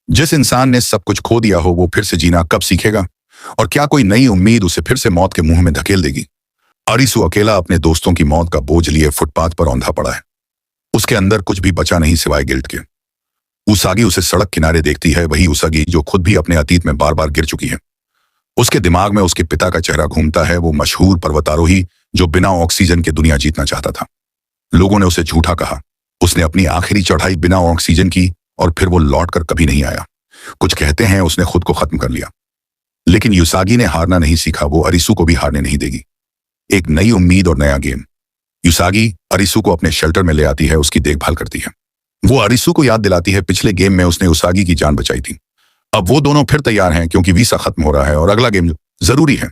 जिस इंसान ने सब कुछ खो दिया हो वो फिर से जीना कब सीखेगा? और क्या कोई नई उम्मीद उसे फिर से मौत के मुंह में धकेल देगी? अरिसु अकेला अपने दोस्तों की मौत का बोझ लिए फुटपाथ पर औंधा पड़ा है। उसके अंदर कुछ भी बचा नहीं सिवाय गिल्ट के। उसागी उसे सड़क किनारे देखती है, वही उसागी जो खुद भी अपने अतीत में बार बार गिर चुकी है। उसके दिमाग में उसके पिता का चेहरा घूमता है, वो मशहूर पर्वतारोही जो बिना ऑक्सीजन के दुनिया जीतना चाहता था। लोगों ने उसे झूठा कहा, उसने अपनी आखिरी चढ़ाई बिना ऑक्सीजन की और फिर वो लौट कर कभी नहीं आया। कुछ कहते हैं उसने खुद को खत्म कर लिया। लेकिन युसागी ने हारना नहीं सीखा, वो अरिसु को भी हारने नहीं देगी। एक नई उम्मीद और नया गेम। युसागी अरिसु को अपने शेल्टर में ले आती है, उसकी देखभाल करती है। वो अरिसु को याद दिलाती है पिछले गेम में उसने उसागी की जान बचाई थी। अब वो दोनों फिर तैयार हैं क्योंकि वीसा खत्म हो रहा है और अगला गेम जरूरी है।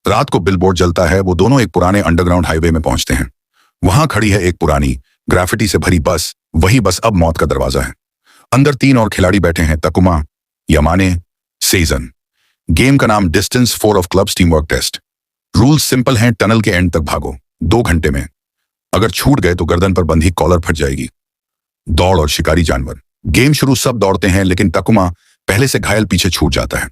रात को बिलबोर्ड जलता है, वो दोनों एक पुराने अंडरग्राउंड हाईवे में पहुंचते हैं। वहां खड़ी है एक पुरानी ग्राफिटी से भरी बस। वही बस अब मौत का दरवाजा है। अंदर 3 और खिलाड़ी बैठे हैं, तकुमा, यामाने, सेजन। गेम का नाम distance 4 of clubs team work test. Rules simple हैं, टनल के एंड तक भागो 2 घंटे में। अगर छूट गए तो गर्दन पर बंधी कॉलर फट जाएगी। दौड़ और शिकारी जानवर। गेम शुरू सब दौड़ते हैं लेकिन तकुमा पहले से घायल पीछे छूट जाता है।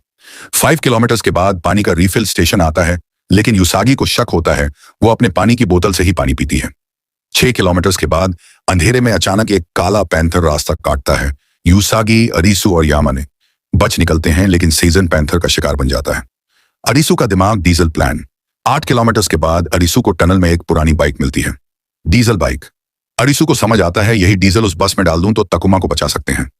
5 किलोमीटर के बाद पानी का रिफिल स्टेशन आता है, लेकिन युसागी को शक होता है, वो अपने पानी की बोतल से ही पानी पीती है। 6 किलोमीटर के बाद अंधेरे में अचानक एक काला पैंथर रास्ता काटता है। युसागी, अरिसु और यामाने बच निकलते हैं, लेकिन सेजन पैंथर का शिकार बन जाता है। अरिसु का दिमाग डीजल प्लान। 8 किलोमीटर के बाद अरिसु को टनल में एक पुरानी बाइक मिलती है, डीजल बाइक। अरिसु को समझ आता है यही डीजल उस बस में डाल दूं तो तकुमा को बचा सकते हैं।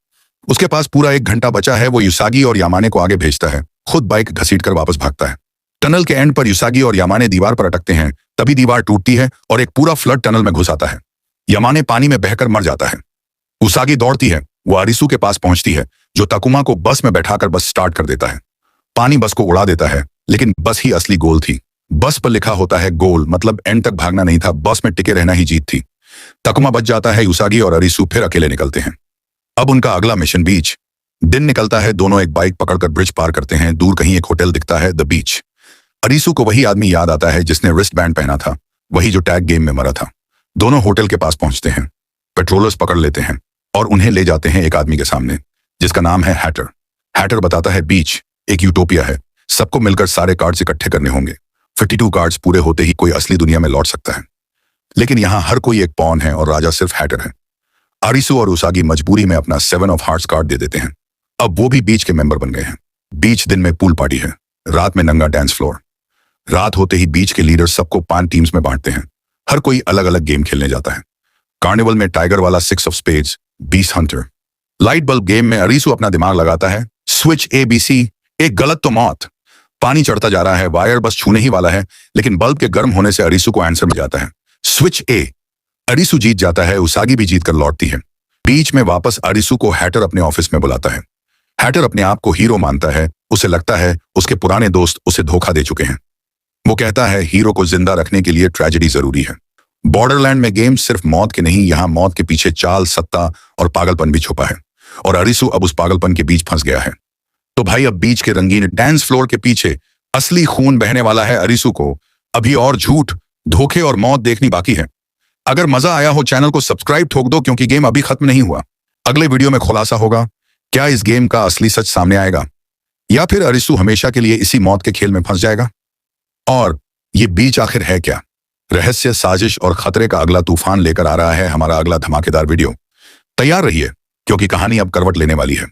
उसके पास पूरा 1 घंटा बचा है, वो युसागी और यामाने को आगे भेजता है, खुद बाइक घसीटकर वापस भागता है। टनल के एंड पर युसागी और यामाने दीवार पर अटकते हैं, तभी दीवार टूटती है और एक पूरा फ्लड टनल में घुस आता है। यामाने पानी में बहकर मर जाता है। उसागी दौड़ती है, वो अरिसु के पास पहुंचती है, जो तकुमा को बस में बैठाकर बस स्टार्ट कर देता है। पानी बस को उड़ा देता है, लेकिन बस ही असली गोल थी। बस पर लिखा होता है गोल, मतलब एंड तक भागना नहीं था, बस में टिके रहना ही जीत थी। तकुमा बच जाता है, उसागी और अरिसु फिर अकेले निकलते हैं। अब उनका अगला मिशन बीच। दिन निकलता है, दोनों एक बाइक पकड़कर ब्रिज पार करते हैं। दूर कहीं एक होटल दिखता है, द बीच। अरिसु को वही आदमी याद आता है जिसने रिस्ट बैंड पहना था, वही जो टैग गेम में मरा था। दोनों होटल के पास पहुंचते हैं, पेट्रोलर्स पकड़ लेते हैं और उन्हें ले जाते हैं एक आदमी के सामने जिसका नाम है हैटर। हैटर बताता है बीच एक यूटोपिया है, सबको मिलकर सारे कार्ड्स इकट्ठे करने होंगे। 52 कार्ड्स पूरे होते ही कोई असली दुनिया में लौट सकता है, लेकिन यहाँ हर कोई एक पॉन है और राजा सिर्फ हैटर है। अरिसु और उसागी मजबूरी में अपना 7 ऑफ हार्ट्स कार्ड दे देते हैं। अब वो भी बीच के मेंबर बन गए हैं। बीच दिन में पूल पार्टी है, रात में नंगा डांस फ्लोर। रात होते ही बीच के लीडर सबको 5 टीम्स में बांटते हैं। हर कोई अलग अलग गेम खेलने जाता है। कार्निवल में टाइगर वाला 6 ऑफ स्पेड्स, बीस हंटर। लाइट बल्ब गेम में अरिसु अपना दिमाग लगाता है, स्विच ABC। एक गलत तो मौत। पानी चढ़ता जा रहा है, वायर बस छूने ही वाला है, लेकिन बल्ब के गर्म होने से अरिसु को आंसर मिल जाता है, स्विच A। अरिसु जीत जाता है, उसागी भी जीत कर लौटती है। बीच में वापस अरिसु को हैटर अपने ऑफिस में बुलाता है। हैटर अपने आप को हीरो मानता है, उसे लगता है उसके पुराने दोस्त उसे धोखा दे चुके हैं। वो कहता है हीरो को जिंदा रखने के लिए ट्रेजेडी जरूरी है। बॉर्डरलैंड में गेम सिर्फ मौत के नहीं, यहाँ मौत के पीछे चाल, सत्ता और पागलपन भी छुपा है, और अरिसु अब उस पागलपन के बीच फंस गया है। तो भाई अब बीच के रंगीन डांस फ्लोर के पीछे असली खून बहने वाला है। अरिसु को अभी और झूठ, धोखे और मौत देखनी बाकी है। अगर मजा आया हो चैनल को सब्सक्राइब ठोक दो, क्योंकि गेम अभी खत्म नहीं हुआ। अगले वीडियो में खुलासा होगा, क्या इस गेम का असली सच सामने आएगा, या फिर अरिसु हमेशा के लिए इसी मौत के खेल में फंस जाएगा। और ये बीच आखिर है क्या? रहस्य, साजिश और खतरे का अगला तूफान लेकर आ रहा है हमारा अगला धमाकेदार वीडियो। तैयार रहिए, क्योंकि कहानी अब करवट लेने वाली है।